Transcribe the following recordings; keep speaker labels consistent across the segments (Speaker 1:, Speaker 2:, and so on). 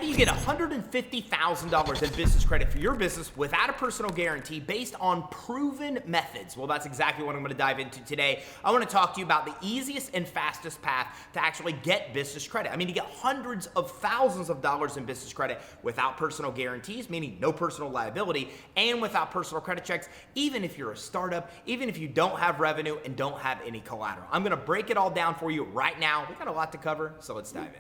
Speaker 1: do you get $150,000 in business credit for your business without a personal guarantee based on proven methods? Well, that's exactly what I'm going to dive into today. I want to talk to you about the easiest and fastest path to actually get business credit. I mean, you get hundreds of thousands of dollars in business credit without personal guarantees, meaning no personal liability, and without personal credit checks, even if you're a startup, even if you don't have revenue and don't have any collateral. I'm going to break it all down for you right now. We got a lot to cover, so let's dive in.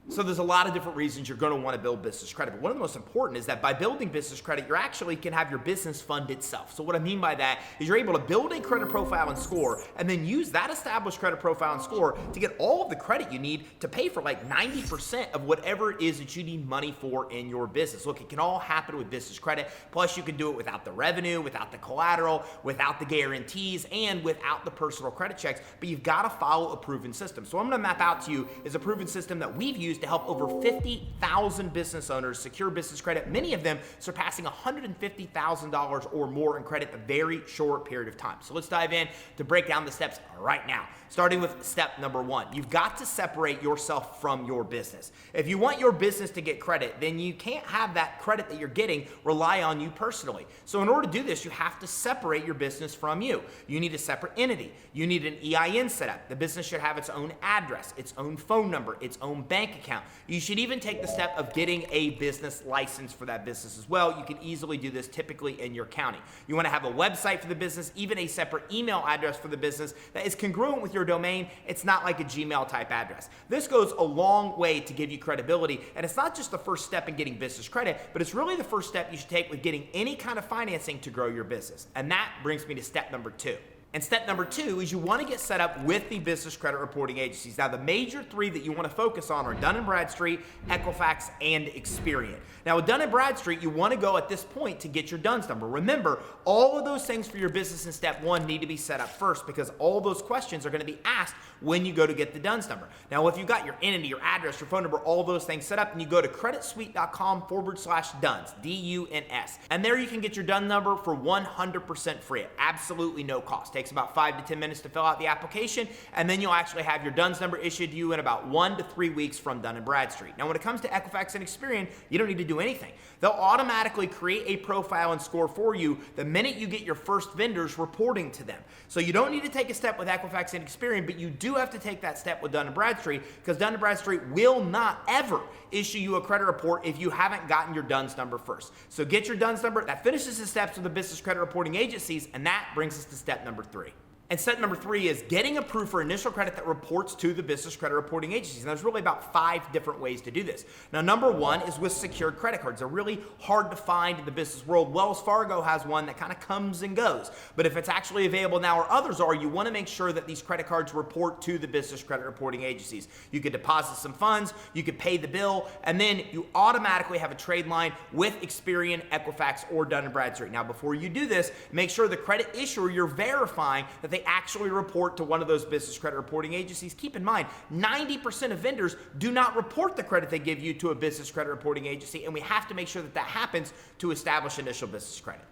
Speaker 1: So there's a lot of different reasons you're going to want to build business credit, but one of the most important is that by building business credit, you actually can have your business fund itself. So what I mean by that is you're able to build a credit profile and score and then use that established credit profile and score to get all of the credit you need to pay for like 90% of whatever it is that you need money for in your business. Look, it can all happen with business credit. Plus you can do it without the revenue, without the collateral, without the guarantees, and without the personal credit checks, but you've got to follow a proven system. So I'm going to map out to you is a proven system that we've used to help over 50,000 business owners secure business credit, many of them surpassing $150,000 or more in credit in a very short period of time. So let's dive in to break down the steps right now. Starting with step number one, you've got to separate yourself from your business. If you want your business to get credit, then you can't have that credit that you're getting rely on you personally. So in order to do this, you have to separate your business from you. You need a separate entity. You need an EIN set up. The business should have its own address, its own phone number, its own bank account. You should even take the step of getting a business license for that business as well. You can easily do this typically in your county. You want to have a website for the business, even a separate email address for the business that is congruent with your domain. It's not like a Gmail type address. This goes a long way to give you credibility, and it's not just the first step in getting business credit, but it's really the first step you should take with getting any kind of financing to grow your business. And that brings me to step number two. And step number two is you want to get set up with the business credit reporting agencies. Now, the major three that you want to focus on are Dun & Bradstreet, Equifax, and Expedite. Now, with Dun & Bradstreet, you want to go at this point to get your DUNS number. Remember, all of those things for your business in step one need to be set up first because all those questions are going to be asked when you go to get the DUNS number. Now, if you've got your entity, your address, your phone number, all those things set up, and you go to creditsuite.com/DUNS, D-U-N-S. And there you can get your DUNS number for 100% free at absolutely no cost. Takes about 5 to 10 minutes to fill out the application, and then you'll actually have your DUNS number issued to you in about 1 to 3 weeks from Dun & Bradstreet. Now, when it comes to Equifax and Expedite, you don't need to do anything. They'll automatically create a profile and score for you the minute you get your first vendors reporting to them. So you don't need to take a step with Equifax and Expedite, but you do have to take that step with Dun & Bradstreet because Dun & Bradstreet will not ever issue you a credit report if you haven't gotten your DUNS number first. So get your DUNS number. That finishes the steps with the business credit reporting agencies, and that brings us to step number three. And step number three is getting approved for initial credit that reports to the business credit reporting agencies. And there's really about 5 different ways to do this. Now, number one is with secured credit cards. They're really hard to find in the business world. Wells Fargo has one that kind of comes and goes. But if it's actually available now or others are, you want to make sure that these credit cards report to the business credit reporting agencies. You could deposit some funds, you could pay the bill, and then you automatically have a trade line with Expedite, Equifax, or Dun & Bradstreet. Now, before you do this, make sure the credit issuer you're verifying that they actually report to one of those business credit reporting agencies. Keep in mind, 90% of vendors do not report the credit they give you to a business credit reporting agency, and we have to make sure that that happens to establish initial business credit.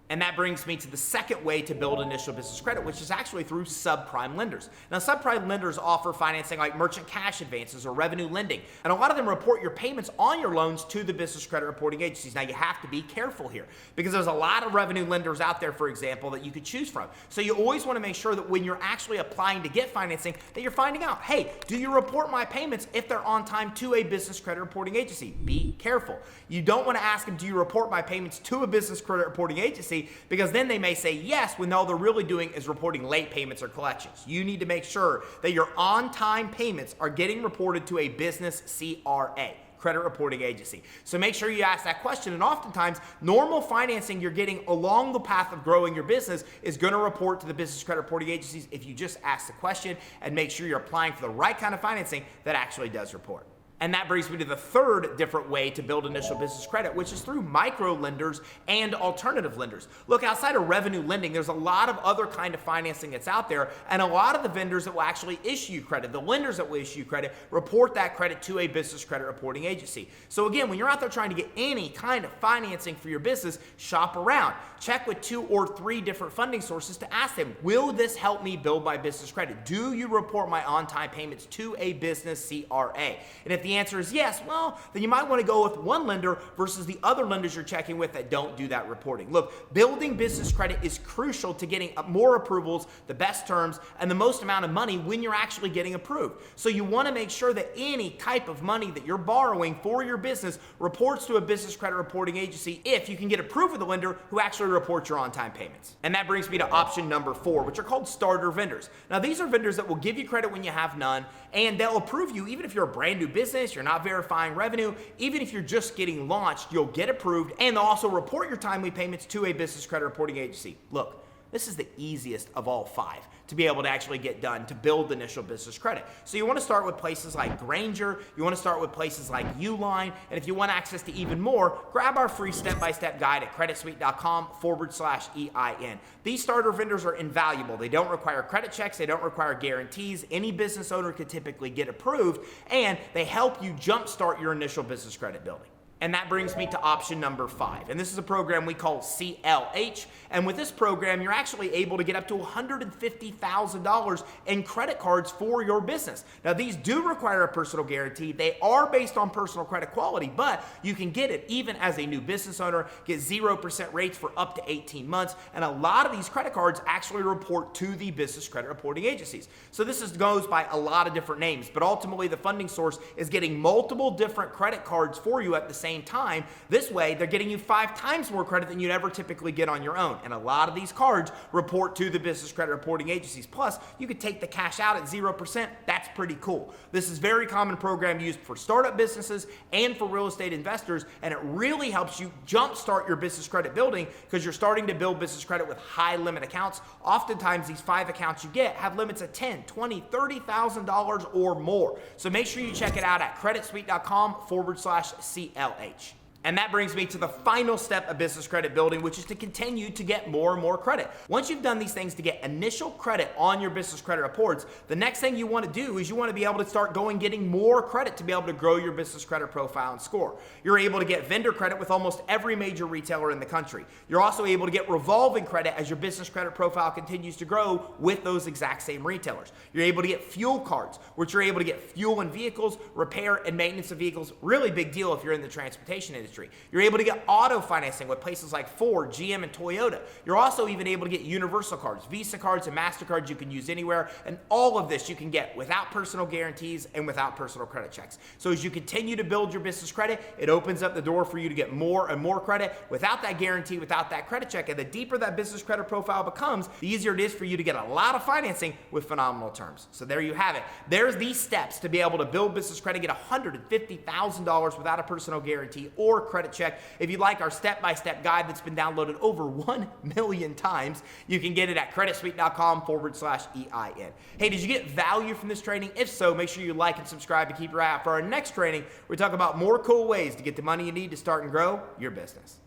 Speaker 1: And that brings me to the second way to build initial business credit, which is actually through subprime lenders. Now, subprime lenders offer financing like merchant cash advances or revenue lending, and a lot of them report your payments on your loans to the business credit reporting agencies. Now, you have to be careful here because there's a lot of revenue lenders out there, for example, that you could choose from. So you always want to make sure that when you're actually applying to get financing, that you're finding out, hey, do you report my payments if they're on time to a business credit reporting agency? Be careful. You don't want to ask them, do you report my payments to a business credit reporting agency? Because then they may say yes when all they're really doing is reporting late payments or collections. You need to make sure that your on-time payments are getting reported to a business CRA, credit reporting agency. So make sure you ask that question, and oftentimes normal financing you're getting along the path of growing your business is going to report to the business credit reporting agencies if you just ask the question and make sure you're applying for the right kind of financing that actually does report. And that brings me to the third different way to build initial business credit, which is through micro lenders and alternative lenders. Look, outside of revenue lending, there's a lot of other kind of financing that's out there, and a lot of the vendors that will actually issue you credit, the lenders that will issue you credit, report that credit to a business credit reporting agency. So again, when you're out there trying to get any kind of financing for your business, shop around. Check with 2 or 3 different funding sources to ask them, will this help me build my business credit? Do you report my on-time payments to a business CRA? And if the answer is yes, well, then you might want to go with one lender versus the other lenders you're checking with that don't do that reporting. Look, building business credit is crucial to getting more approvals, the best terms, and the most amount of money when you're actually getting approved. So you want to make sure that any type of money that you're borrowing for your business reports to a business credit reporting agency if you can get approved with a lender who actually reports your on-time payments. And that brings me to option number 4, which are called starter vendors. Now, these are vendors that will give you credit when you have none, and they'll approve you even if you're a brand new business, you're not verifying revenue, even if you're just getting launched, you'll get approved, and they'll also report your timely payments to a business credit reporting agency. Look, this is the easiest of all 5 to be able to actually get done to build initial business credit. So you want to start with places like Granger, you want to start with places like Uline, and if you want access to even more, grab our free step-by-step guide at creditsuite.com/EIN. These starter vendors are invaluable. They don't require credit checks, they don't require guarantees. Any business owner could typically get approved, and they help you jumpstart your initial business credit building. And that brings me to option number 5. And this is a program we call CLH. And with this program, you're actually able to get up to $150,000 in credit cards for your business. Now, these do require a personal guarantee. They are based on personal credit quality, but you can get it even as a new business owner, get 0% rates for up to 18 months. And a lot of these credit cards actually report to the business credit reporting agencies. So this goes by a lot of different names, but ultimately the funding source is getting multiple different credit cards for you at the same time. This way, they're getting you 5 times more credit than you'd ever typically get on your own. And a lot of these cards report to the business credit reporting agencies. Plus, you could take the cash out at 0%. That's pretty cool. This is a very common program used for startup businesses and for real estate investors, and it really helps you jumpstart your business credit building because you're starting to build business credit with high limit accounts. Oftentimes, these 5 accounts you get have limits of $10,000, $20,000, $30,000 or more. So make sure you check it out at creditsuite.com/CLH. And that brings me to the final step of business credit building, which is to continue to get more and more credit. Once you've done these things to get initial credit on your business credit reports, the next thing you want to do is you want to be able to start getting more credit to be able to grow your business credit profile and score. You're able to get vendor credit with almost every major retailer in the country. You're also able to get revolving credit as your business credit profile continues to grow with those exact same retailers. You're able to get fuel cards, which you're able to get fuel in vehicles, repair and maintenance of vehicles. Really big deal if you're in the transportation industry. You're able to get auto financing with places like Ford, GM, and Toyota. You're also even able to get universal cards, Visa cards, and MasterCards you can use anywhere. And all of this you can get without personal guarantees and without personal credit checks. So as you continue to build your business credit, it opens up the door for you to get more and more credit without that guarantee, without that credit check. And the deeper that business credit profile becomes, the easier it is for you to get a lot of financing with phenomenal terms. So there you have it. There's these steps to be able to build business credit, get $150,000 without a personal guarantee or credit check. If you'd like our step-by-step guide that's been downloaded over 1 million times, you can get it at creditsuite.com/EIN. Hey, did you get value from this training? If so, make sure you like and subscribe to keep your eye out for our next training. We talk about more cool ways to get the money you need to start and grow your business.